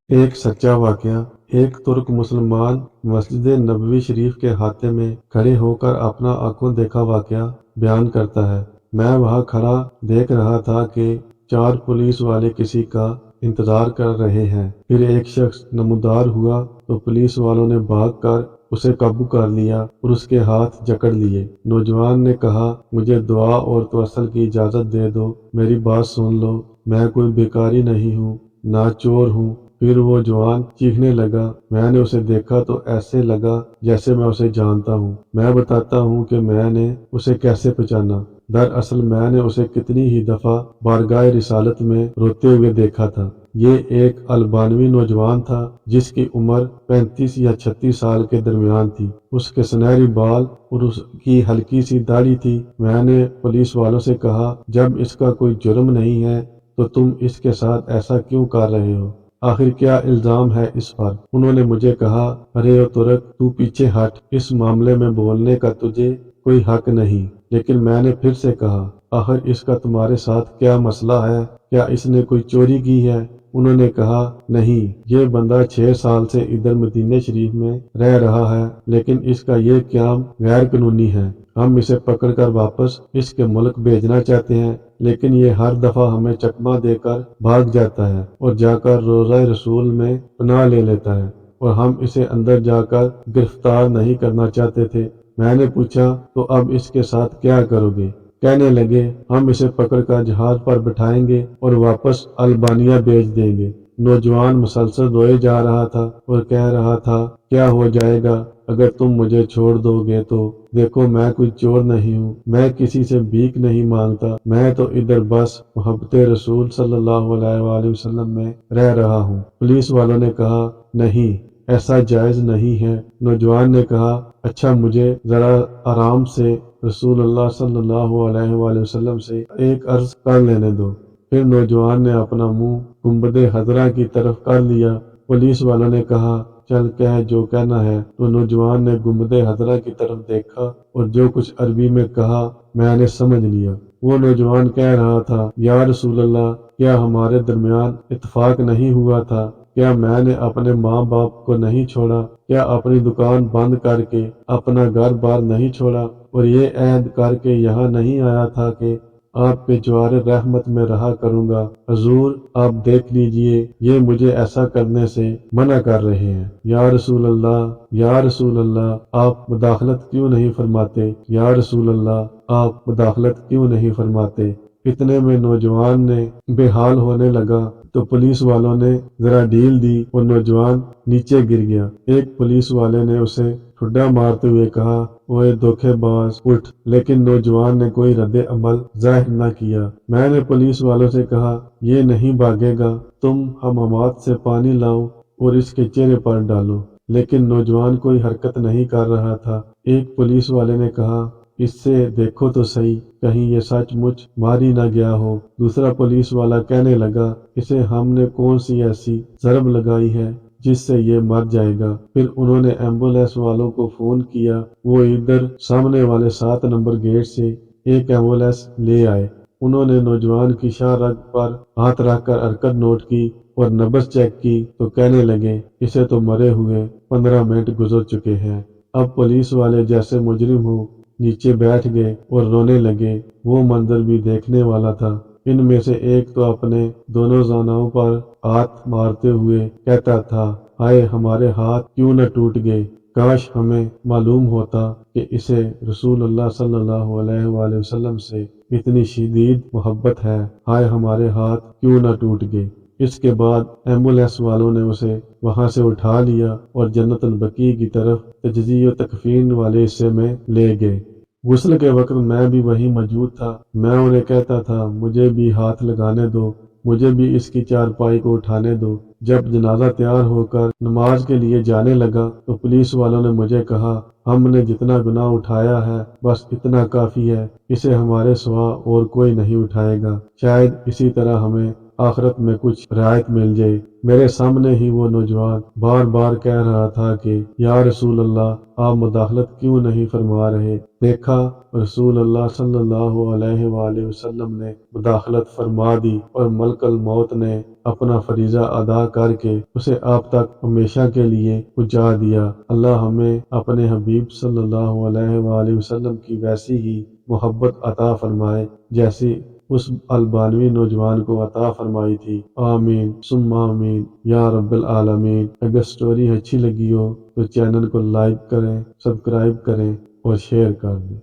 ایک سچا واقعہ۔ ایک ترک مسلمان مسجد نبوی شریف کے احاطے میں کھڑے ہو کر اپنا آنکھوں دیکھا واقعہ بیان کرتا ہے۔ میں وہاں کھڑا دیکھ رہا تھا کہ 4 پولیس والے کسی کا انتظار کر رہے ہیں۔ پھر ایک شخص نمودار ہوا تو پولیس والوں نے بھاگ کر اسے قابو کر لیا اور اس کے ہاتھ جکڑ لیے۔ نوجوان نے کہا، مجھے دعا اور توسل کی اجازت دے دو، میری بات سن لو، میں کوئی بیکاری نہیں ہوں، نہ چور ہوں۔ پھر وہ جوان چیخنے لگا۔ میں نے اسے دیکھا تو ایسے لگا جیسے میں اسے جانتا ہوں۔ میں بتاتا ہوں کہ میں نے اسے کیسے پہچانا۔ دراصل میں نے اسے کتنی ہی دفعہ بارگاہ رسالت میں روتے ہوئے دیکھا تھا۔ یہ ایک البانوی نوجوان تھا جس کی عمر 35 یا 36 سال کے درمیان تھی۔ اس کے سنہری بال اور اس کی ہلکی سی داڑھی تھی۔ میں نے پولیس والوں سے کہا، جب اس کا کوئی جرم نہیں ہے تو تم اس کے ساتھ ایسا کیوں کر رہے ہو؟ آخر کیا الزام ہے اس پر؟ انہوں نے مجھے کہا، ارے او ترک، تو پیچھے ہٹ، اس معاملے میں بولنے کا تجھے کوئی حق نہیں۔ لیکن میں نے پھر سے کہا، آخر اس کا تمہارے ساتھ کیا مسئلہ ہے؟ کیا اس نے کوئی چوری کی ہے؟ انہوں نے کہا، نہیں، یہ بندہ 6 سال سے ادھر مدینہ شریف میں رہ رہا ہے، لیکن اس کا یہ قیام غیر قانونی ہے۔ ہم اسے پکڑ کر واپس اس کے ملک بھیجنا چاہتے ہیں، لیکن یہ ہر دفعہ ہمیں چکمہ دے کر بھاگ جاتا ہے اور جا کر روضہ رسول میں پناہ لے لیتا ہے، اور ہم اسے اندر جا کر گرفتار نہیں کرنا چاہتے تھے۔ میں نے پوچھا، تو اب اس کے ساتھ کیا کرو گے؟ کہنے لگے، ہم اسے پکڑ کر جہاز پر بٹھائیں گے اور واپس البانیہ بھیج دیں گے۔ نوجوان مسلسل روئے جا رہا تھا اور کہہ رہا تھا، کیا ہو جائے گا اگر تم مجھے چھوڑ دو گے تو؟ دیکھو، میں کوئی چور نہیں ہوں، میں کسی سے بھیک نہیں مانگتا، میں تو ادھر بس محبت رسول صلی اللہ علیہ وآلہ وسلم میں رہ رہا ہوں۔ پولیس والوں نے کہا، نہیں، ایسا جائز نہیں ہے۔ نوجوان نے کہا، اچھا، مجھے ذرا آرام سے رسول اللہ صلی اللہ علیہ وآلہ وسلم سے ایک عرض کر لینے دو۔ پھر نوجوان نے اپنا منہ گنبد خضرا کی طرف کر لیا۔ پولیس والوں نے کہا، چل کہہ جو کہنا ہے۔ تو نوجوان نے گنبد خضرا کی طرف دیکھا اور جو کچھ عربی میں کہا میں نے سمجھ لیا۔ وہ نوجوان کہہ رہا تھا، یا رسول اللہ، کیا ہمارے درمیان اتفاق نہیں ہوا تھا؟ کیا میں نے اپنے ماں باپ کو نہیں چھوڑا؟ کیا اپنی دکان بند کر کے اپنا گھر بار نہیں چھوڑا اور یہ عہد کر کے یہاں نہیں آیا تھا کہ آپ کے جوار رحمت میں رہا کروں گا؟ حضور، آپ دیکھ لیجئے، یہ مجھے ایسا کرنے سے منع کر رہے ہیں۔ یا رسول اللہ، یا رسول اللہ، آپ مداخلت کیوں نہیں فرماتے؟ یا رسول اللہ، آپ مداخلت کیوں نہیں فرماتے؟ اتنے میں نوجوان نے بے حال ہونے لگا تو پولیس والوں نے ذرا ڈھیل دی اور نوجوان نیچے گر گیا۔ ایک پولیس والے نے اسے ٹھڈا مارتے ہوئے کہا، اوئے دھوکے باز، اٹھ! لیکن نوجوان نے کوئی رد عمل ظاہر نہ کیا۔ میں نے پولیس والوں سے کہا، یہ نہیں بھاگے گا، تم حمامات سے پانی لاؤ اور اس کے چہرے پر ڈالو۔ لیکن نوجوان کوئی حرکت نہیں کر رہا تھا۔ ایک پولیس والے نے کہا، اس سے دیکھو تو صحیح، کہیں یہ سچ مچ مار ہی نہ گیا ہو۔ دوسرا پولیس والا کہنے لگا، اسے ہم نے کون سی ایسی ضرب لگائی ہے جس سے یہ مر جائے گا؟ پھر انہوں نے ایمبولینس والوں کو فون کیا، وہ ادھر سامنے والے 7 نمبر گیٹ سے ایک ایمبولینس لے آئے۔ انہوں نے نوجوان کی شاہ رگ پر ہاتھ رکھ کر حرکت نوٹ کی اور نبض چیک کی تو کہنے لگے، اسے تو مرے ہوئے 15 منٹ گزر چکے ہیں۔ اب پولیس والے جیسے مجرم ہو نیچے بیٹھ گئے اور رونے لگے۔ وہ منظر بھی دیکھنے والا تھا۔ ان میں سے ایک تو اپنے دونوں زانوں پر ہاتھ مارتے ہوئے کہتا تھا، ہائے، ہمارے ہاتھ کیوں نہ ٹوٹ گئے، کاش ہمیں معلوم ہوتا کہ اسے رسول اللہ صلی اللہ علیہ وآلہ وسلم سے اتنی شدید محبت ہے، ہائے ہمارے ہاتھ کیوں نہ ٹوٹ گئے۔ اس کے بعد ایمبولینس والوں نے اسے وہاں سے اٹھا لیا اور جنت البقیع کی طرف تجزیہ و تکفین والے حصے میں لے گئے۔ غسل کے وقت میں بھی وہیں موجود تھا۔ میں انہیں کہتا تھا، مجھے بھی ہاتھ لگانے دو، مجھے بھی اس کی چارپائی کو اٹھانے دو۔ جب جنازہ تیار ہو کر نماز کے لیے جانے لگا تو پولیس والوں نے مجھے کہا، ہم نے جتنا گناہ اٹھایا ہے بس اتنا کافی ہے، اسے ہمارے سوا اور کوئی نہیں اٹھائے گا، شاید اسی طرح ہمیں آخرت میں کچھ رعایت مل جائے۔ میرے سامنے ہی وہ نوجوان بار بار کہہ رہا تھا کہ یا رسول اللہ آپ مداخلت کیوں نہیں فرما رہے۔ دیکھا رسول اللہ صلی اللہ علیہ وآلہ وسلم نے مداخلت فرما دی اور ملک الموت نے اپنا فریضہ ادا کر کے اسے آپ تک ہمیشہ کے لیے پہنچا دیا۔ اللہ ہمیں اپنے حبیب صلی اللہ علیہ وآلہ وسلم کی ویسی ہی محبت عطا فرمائے جیسی اس البانوی نوجوان کو عطا فرمائی تھی۔ آمین ثم آمین یا رب العالمین۔ اگر سٹوری اچھی لگی ہو تو چینل کو لائک کریں، سبسکرائب کریں اور شیئر کر دیں۔